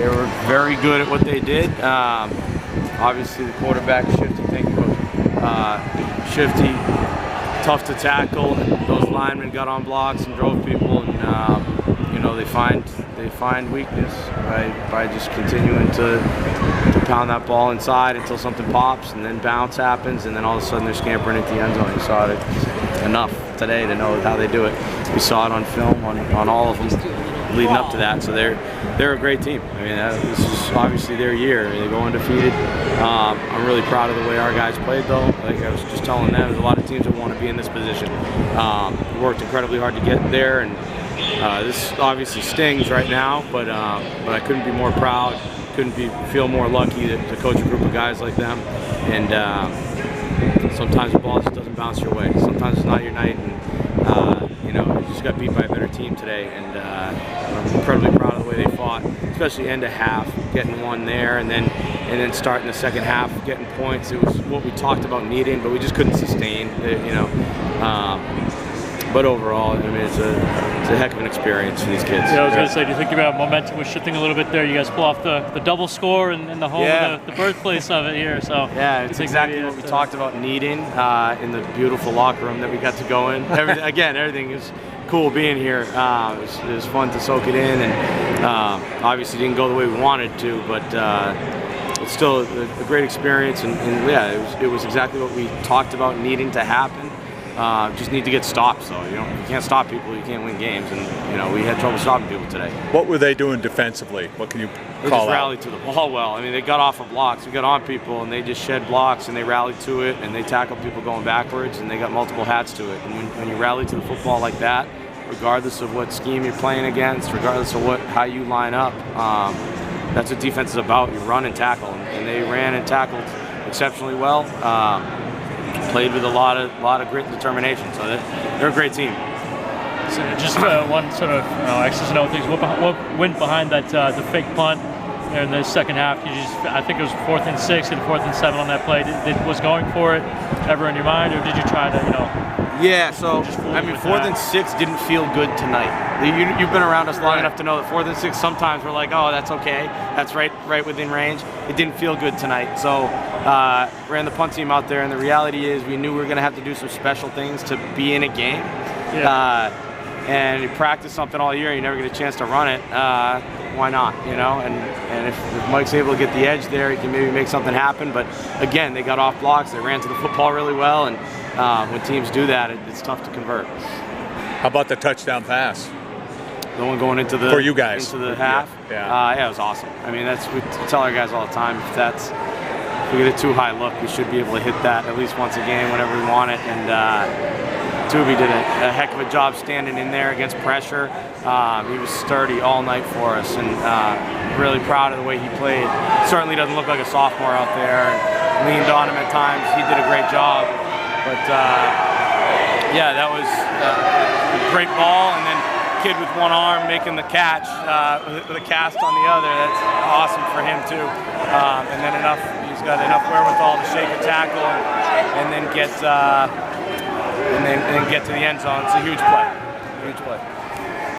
They were very good at what they did. Obviously, the quarterback, Shifty, thank you, Coach. Shifty, tough to tackle. Those linemen got on blocks and drove people, and you know, they find weakness by just continuing to pound that ball inside until something pops, and then bounce happens, and then all of a sudden they're scampering into the end zone. You saw it enough today to know how they do it. We saw it on film on all of them leading up to that, so they're a great team. I mean, this is obviously their year. They go undefeated. I'm really proud of the way our guys played, though. Like I was just telling them, there's a lot of teams that want to be in this position. Worked incredibly hard to get there, and this obviously stings right now, but I couldn't be more proud. Couldn't feel more lucky to coach a group of guys like them. And sometimes the ball just doesn't bounce your way. Sometimes it's not your night, and you know, you just got beat by a better team today. And I'm incredibly proud of the way they fought, especially end of half, getting one there, and then starting the second half, getting points. It was what we talked about needing, but we just couldn't sustain. You know. But overall, I mean, it's a heck of an experience for these kids. Yeah, I was going to say, do you think about momentum was shifting a little bit there? You guys pull off the double score in the home, of the birthplace of it here. So yeah, it's exactly what we talked about needing in the beautiful locker room that we got to go in. Everything is cool being here. It was fun to soak it in, and obviously didn't go the way we wanted to, but it's still a great experience. And yeah, it was exactly what we talked about needing to happen. Just need to get stops, though. You know, you can't stop people, you can't win games, and you know, we had trouble stopping people today. What were they doing defensively? What can you call out? They just rallied to the ball well. I mean, they got off of blocks. We got on people, and they just shed blocks, and they rallied to it, and they tackled people going backwards, and they got multiple hats to it. And when you rally to the football like that, regardless of what scheme you're playing against, regardless of how you line up, that's what defense is about. You run and tackle, and they ran and tackled exceptionally well. Played with a lot of grit and determination, so they're a great team. So just one sort of X's and O things. What went behind that the fake punt in the second half? I think it was 4th and 6 and 4th and 7 on that play. Was going for it ever in your mind, or did you try to Yeah, so I mean, 4th and 6 didn't feel good tonight. You've been around us long enough to know that 4th and 6 sometimes we're like, oh, that's okay, that's right within range. It didn't feel good tonight, so ran the punt team out there, and the reality is we knew we were going to have to do some special things to be in a game. Yeah. And you practice something all year, and you never get a chance to run it. Why not? You know, and if Mike's able to get the edge there, he can maybe make something happen. But again, they got off blocks, they ran to the football really well, and when teams do that, it's tough to convert. How about the touchdown pass? The one going into the for you guys into the half. Yeah, it was awesome. I mean, we tell our guys all the time, if we get a too high look, we should be able to hit that at least once a game whenever we want it. And Tubi did a heck of a job standing in there against pressure. He was sturdy all night for us, and really proud of the way he played. Certainly doesn't look like a sophomore out there. Leaned on him at times. He did a great job. But yeah, that was a great ball, and then kid with one arm making the catch with a cast on the other. That's awesome for him too. And then he's got enough wherewithal to shake a tackle and then get to the end zone. It's a huge play. Huge play.